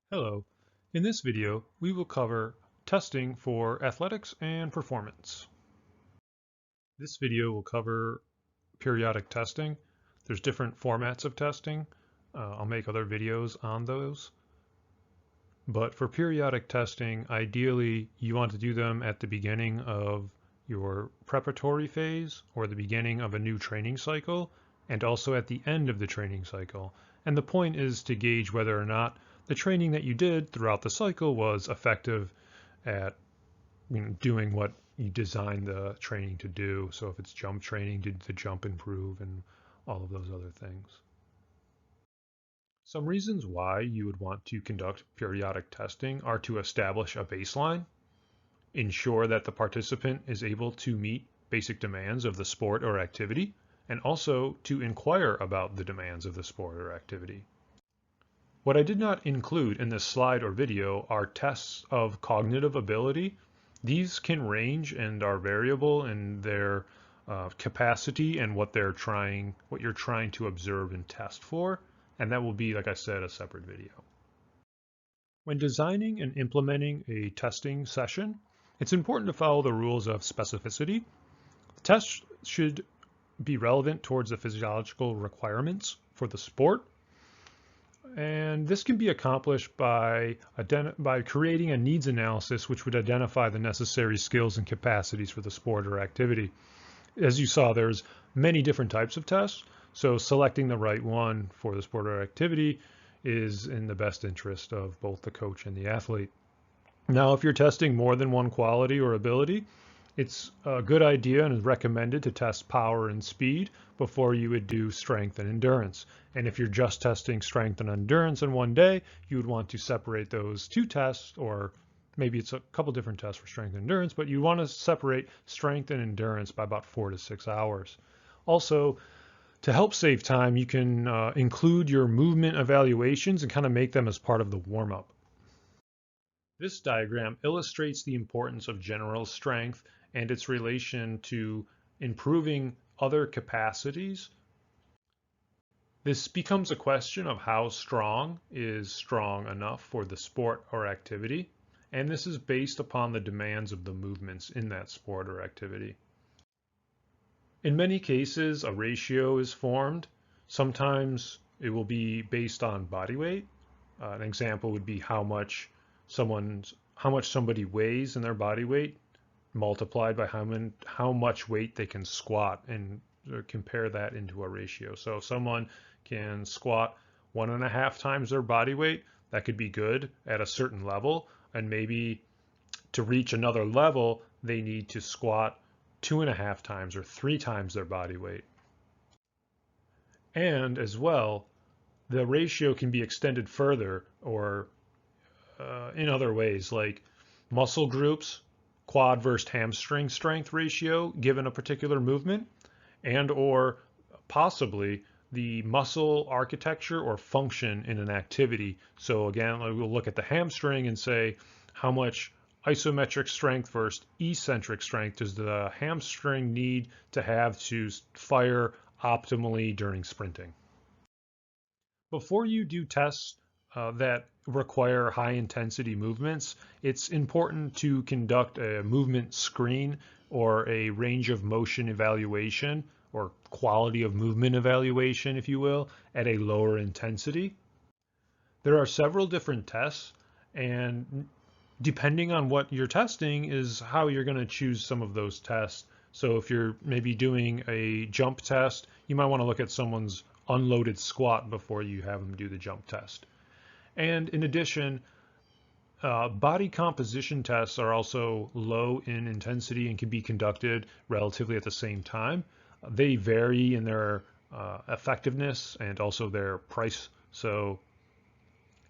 Hello. In this video, we will cover testing for athletics and performance. This video will cover periodic testing. There's different formats of testing. I'll make other videos on those. But for periodic testing, ideally, you want to do them at the beginning of your preparatory phase or the beginning of a new training cycle, and also at the end of the training cycle. And the point is to gauge whether or not the training that you did throughout the cycle was effective at doing what you designed the training to do. So if it's jump training, did the jump improve and all of those other things. Some reasons why you would want to conduct periodic testing are to establish a baseline, ensure that the participant is able to meet basic demands of the sport or activity, and also to inquire about the demands of the sport or activity. What I did not include in this slide or video are tests of cognitive ability. These can range and are variable in their capacity and what you're trying to observe and test for, and that will be, like I said, a separate video. When designing and implementing a testing session, it's important to follow the rules of specificity. Tests should be relevant towards the physiological requirements for the sport. And this can be accomplished by creating a needs analysis, which would identify the necessary skills and capacities for the sport or activity. As you saw, there's many different types of tests, so selecting the right one for the sport or activity is in the best interest of both the coach and the athlete. Now, if you're testing more than one quality or ability, it's a good idea and is recommended to test power and speed before you would do strength and endurance. And if you're just testing strength and endurance in one day, you would want to separate those two tests, or maybe it's a couple different tests for strength and endurance, but you want to separate strength and endurance by about 4 to 6 hours. Also, to help save time, you can include your movement evaluations and kind of make them as part of the warm-up. This diagram illustrates the importance of general strength and its relation to improving other capacities. This becomes a question of how strong is strong enough for the sport or activity, and this is based upon the demands of the movements in that sport or activity. In many cases, a ratio is formed. Sometimes it will be based on body weight. An example would be how much somebody weighs in their body weight multiplied by how much weight they can squat, and compare that into a ratio. So if someone can squat 1.5 times their body weight, that could be good at a certain level, and maybe to reach another level they need to squat 2.5 times or 3 times their body weight. And as well, the ratio can be extended further, or in other ways, like muscle groups, quad versus hamstring strength ratio given a particular movement, and or possibly the muscle architecture or function in an activity. So again, we'll look at the hamstring and say how much isometric strength versus eccentric strength does the hamstring need to have to fire optimally during sprinting. Before you do tests that require high intensity movements, it's important to conduct a movement screen or a range of motion evaluation, or quality of movement evaluation, if you will, at a lower intensity. There are several different tests, and depending on what you're testing is how you're going to choose some of those tests. So if you're maybe doing a jump test, you might want to look at someone's unloaded squat before you have them do the jump test. And in addition, body composition tests are also low in intensity and can be conducted relatively at the same time. They vary in their effectiveness and also their price. So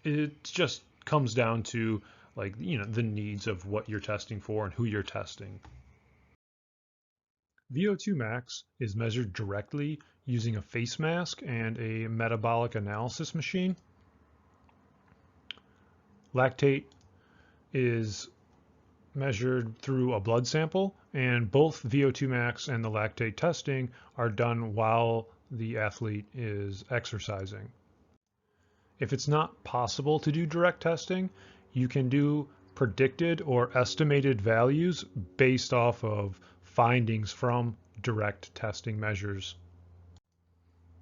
it just comes down to the needs of what you're testing for and who you're testing. VO2 max is measured directly using a face mask and a metabolic analysis machine. Lactate is measured through a blood sample, and both VO2 max and the lactate testing are done while the athlete is exercising. If it's not possible to do direct testing, you can do predicted or estimated values based off of findings from direct testing measures.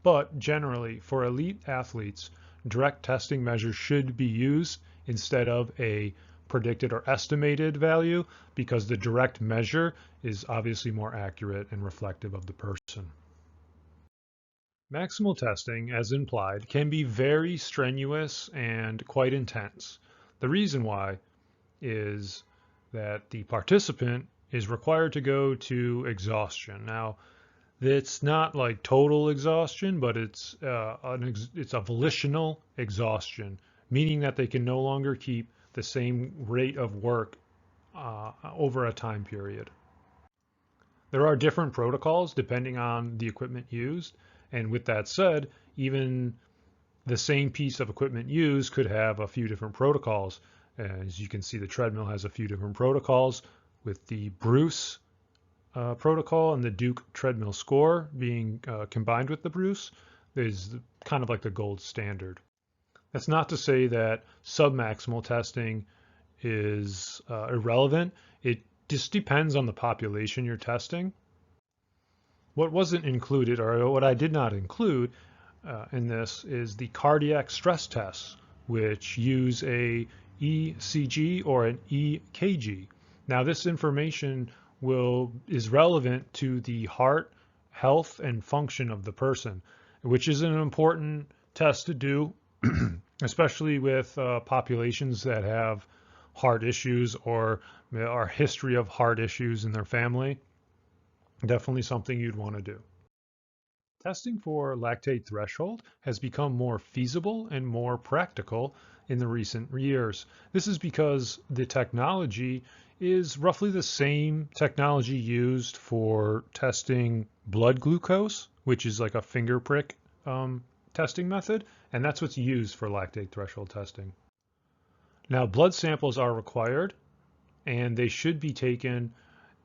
But generally, for elite athletes, direct testing measures should be used instead of a predicted or estimated value because the direct measure is obviously more accurate and reflective of the person. Maximal testing, as implied, can be very strenuous and quite intense. The reason why is that the participant is required to go to exhaustion. Now, it's not like total exhaustion, but it's a volitional exhaustion, meaning that they can no longer keep the same rate of work over a time period. There are different protocols depending on the equipment used, and with that said, even the same piece of equipment used could have a few different protocols. As you can see, the treadmill has a few different protocols, with the Bruce protocol and the Duke treadmill score being combined with the Bruce is kind of like the gold standard. That's not to say that submaximal testing is irrelevant. It just depends on the population you're testing. What wasn't included, or what I did not include in this, is the cardiac stress tests, which use a ECG or an EKG. Now, this information is relevant to the heart health and function of the person, which is an important test to do, especially with populations that have heart issues or are history of heart issues in their family. Definitely something you'd want to do. Testing for lactate threshold has become more feasible and more practical in the recent years. This is because the technology is roughly the same technology used for testing blood glucose, which is like a finger prick testing method, and that's what's used for lactate threshold testing. Now, blood samples are required, and they should be taken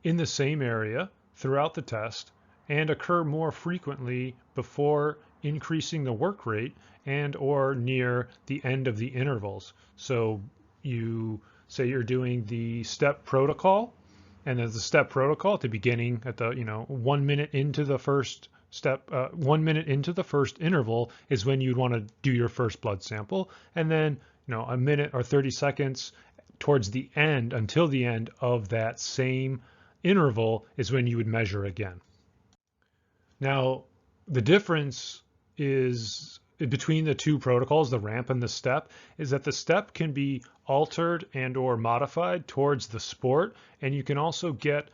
in the same area throughout the test and occur more frequently before increasing the work rate and or near the end of the intervals. So you say you're doing the step protocol, and as the step protocol at the beginning, at the 1 minute into the first step, 1 minute into the first interval is when you'd want to do your first blood sample, and then a minute or 30 seconds towards the end, until the end of that same interval, is when you would measure again. Now, the difference is between the two protocols, the ramp and the step, is that the step can be altered and or modified towards the sport, and you can also get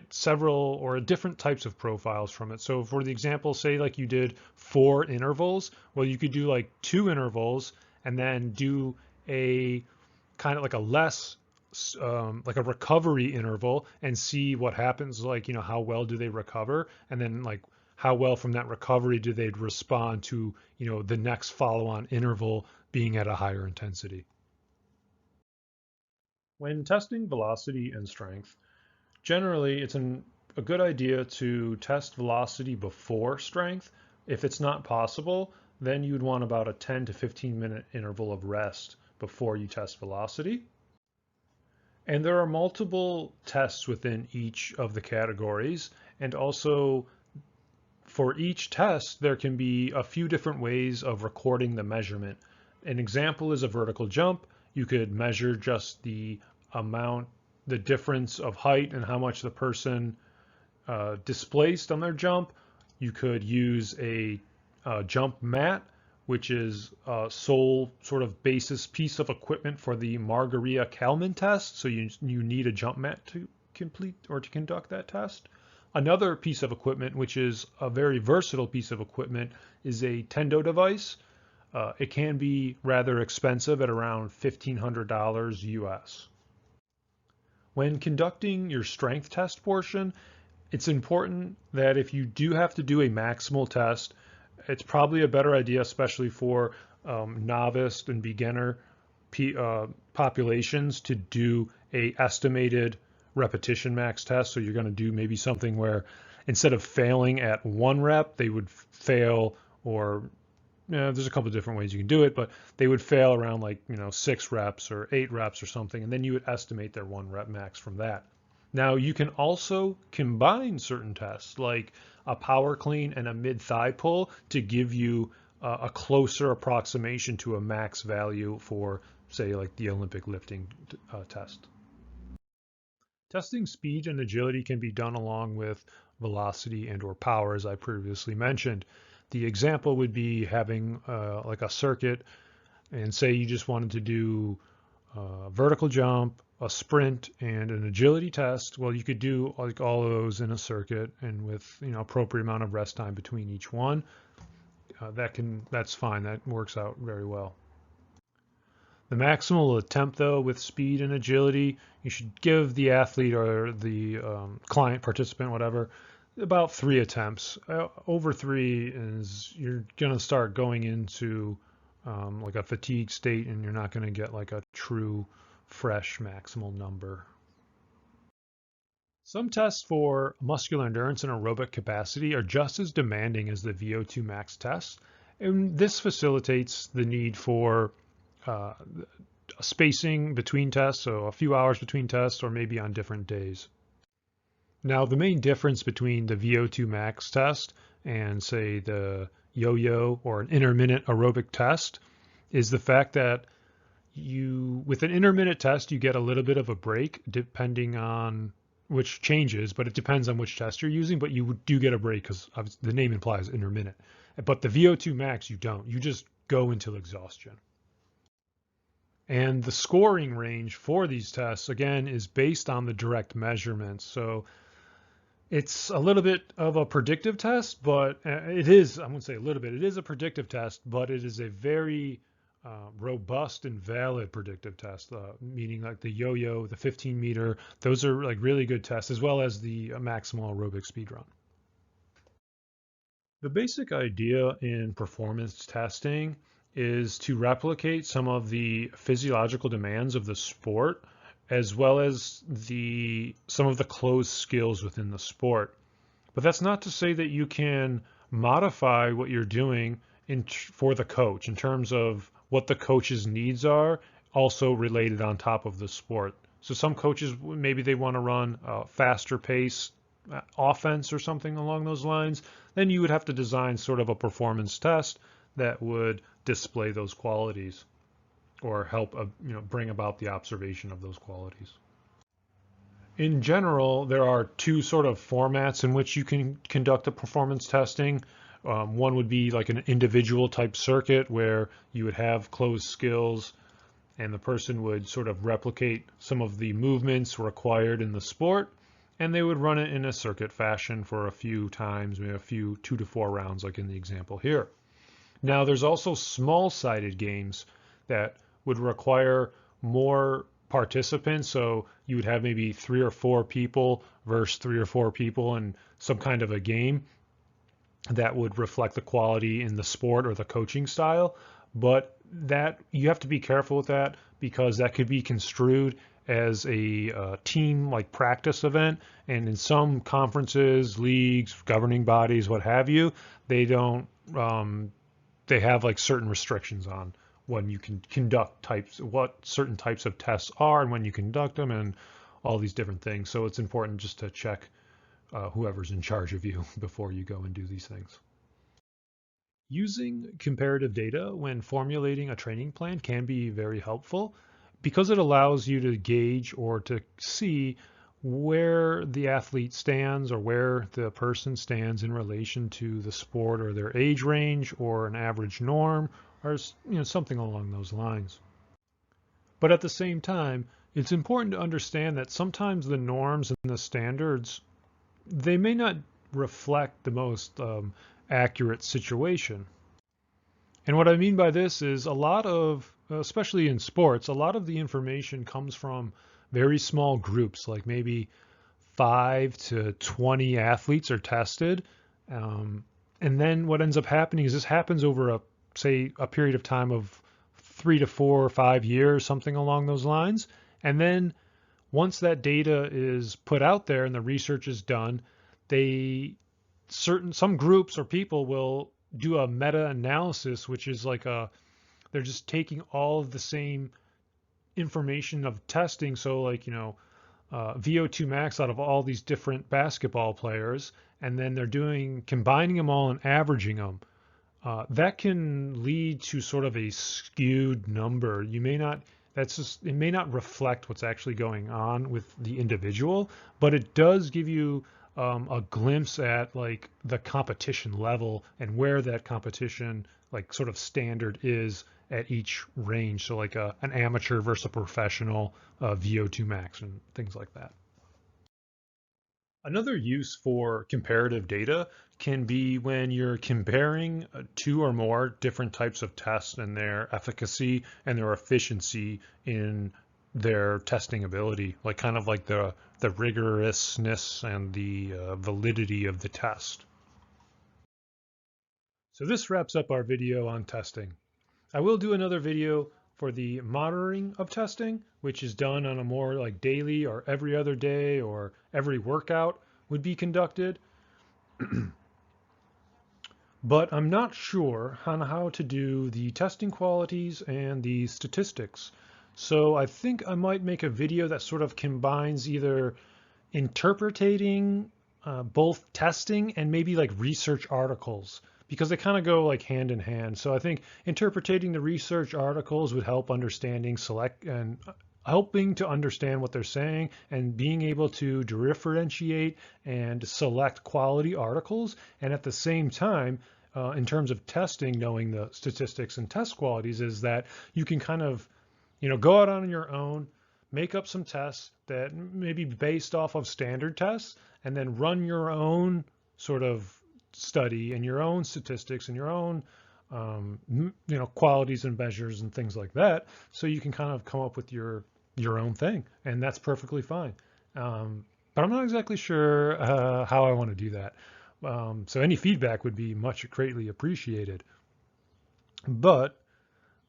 several or different types of profiles from it. So for the example, say like you did 4 intervals, well, you could do like 2 intervals and then do a kind of like a less like a recovery interval and see what happens, like how well do they recover, and then like how well from that recovery do they respond to the next follow-on interval being at a higher intensity. When testing velocity and strength, generally it's a good idea to test velocity before strength. If it's not possible, then you'd want about a 10 to 15 minute interval of rest before you test velocity. And there are multiple tests within each of the categories, and also for each test, there can be a few different ways of recording the measurement. An example is a vertical jump. You could measure just the difference of height and how much the person displaced on their jump. You could use a jump mat, which is a sole sort of basis piece of equipment for the Margarita-Kalman test. So you need a jump mat to complete or to conduct that test. Another piece of equipment, which is a very versatile piece of equipment, is a Tendo device. It can be rather expensive at around $1,500 US. When conducting your strength test portion, it's important that if you do have to do a maximal test, it's probably a better idea, especially for novice and beginner populations, to do a estimated repetition max test. So you're going to do maybe something where instead of failing at 1 rep, they would fail or there's a couple of different ways you can do it, but they would fail around like 6 reps or 8 reps or something, and then you would estimate their 1 rep max from that. Now you can also combine certain tests like a power clean and a mid thigh pull to give you a closer approximation to a max value for, say, like the Olympic lifting test. Testing speed and agility can be done along with velocity and or power, as I previously mentioned. The example would be having like a circuit, and say you just wanted to do a vertical jump, a sprint, and an agility test. Well, you could do like all of those in a circuit, and with appropriate amount of rest time between each one. That's fine. That works out very well. The maximal attempt, though, with speed and agility, you should give the athlete or the client, participant, whatever, about 3 attempts. Over 3 is you're going to start going into like a fatigue state, and you're not going to get like a true, fresh maximal number. Some tests for muscular endurance and aerobic capacity are just as demanding as the VO2 max test, and this facilitates the need for spacing between tests, so a few hours between tests or maybe on different days. Now, the main difference between the VO2 max test and, say, the yo-yo or an intermittent aerobic test is the fact that with an intermittent test, you get a little bit of a break depending on which changes, but it depends on which test you're using, but you do get a break because the name implies intermittent. But the VO2 max, you don't. You just go until exhaustion. And the scoring range for these tests, again, is based on the direct measurements. So it's a little bit of a predictive test, but it is, I wouldn't say a little bit, it is a predictive test, but it is a very robust and valid predictive test, meaning like the yo-yo, the 15 meter, those are like really good tests, as well as the maximal aerobic speed run. The basic idea in performance testing is to replicate some of the physiological demands of the sport, as well as some of the closed skills within the sport. But that's not to say that you can modify what you're doing for the coach in terms of what the coach's needs are, also related on top of the sport. So some coaches, maybe they want to run a faster pace offense or something along those lines. Then you would have to design sort of a performance test that would display those qualities or help bring about the observation of those qualities. In general, there are 2 sort of formats in which you can conduct a performance testing. One would be like an individual type circuit where you would have closed skills and the person would sort of replicate some of the movements required in the sport, and they would run it in a circuit fashion for a few times, maybe a few 2 to 4 rounds like in the example here. Now, there's also small-sided games that would require more participants. So you would have maybe 3 or 4 people versus 3 or 4 people in some kind of a game that would reflect the quality in the sport or the coaching style. But that you have to be careful with that, because that could be construed as a team like practice event. And in some conferences, leagues, governing bodies, what have you, they don't they have like certain restrictions on when you can conduct what certain types of tests are and when you conduct them and all these different things. So it's important just to check whoever's in charge of you before you go and do these things. Using comparative data when formulating a training plan can be very helpful because it allows you to gauge or to see where the athlete stands or where the person stands in relation to the sport or their age range or an average norm or something along those lines. But at the same time, it's important to understand that sometimes the norms and the standards, they may not reflect the most accurate situation. And what I mean by this is a lot of, especially in sports, a lot of the information comes from very small groups, like maybe 5 to 20 athletes are tested. And then what ends up happening is this happens over say a period of time of 3 to 4 or 5 years, something along those lines. And then once that data is put out there and the research is done, some groups or people will do a meta-analysis, which is like they're just taking all of the same information of testing. So like, VO2 max out of all these different basketball players, and then they're combining them all and averaging them. That can lead to sort of a skewed number. It may not reflect what's actually going on with the individual, but it does give you a glimpse at like the competition level and where that competition like sort of standard is at each range. So like an amateur versus a professional, VO2 max and things like that. Another use for comparative data can be when you're comparing two or more different types of tests and their efficacy and their efficiency in their testing ability, like kind of like the rigorousness and the validity of the test. So this wraps up our video on testing. I will do another video for the monitoring of testing, which is done on a more like daily or every other day or every workout would be conducted. But I'm not sure on how to do the testing qualities and the statistics. So I think I might make a video that sort of combines either interpreting both testing and maybe like research articles, because they kind of go like hand in hand. So I think interpreting the research articles would help helping to understand what they're saying and being able to differentiate and select quality articles. And at the same time, in terms of testing, knowing the statistics and test qualities is that you can kind of, go out on your own, make up some tests that may be based off of standard tests, and then run your own sort of study and your own statistics and your own qualities and measures and things like that, so you can kind of come up with your own thing, and that's perfectly fine. But I'm not exactly sure how I want to do that. So any feedback would be much greatly appreciated. But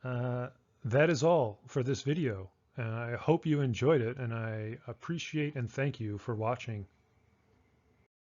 that is all for this video. I hope you enjoyed it, and I appreciate and thank you for watching.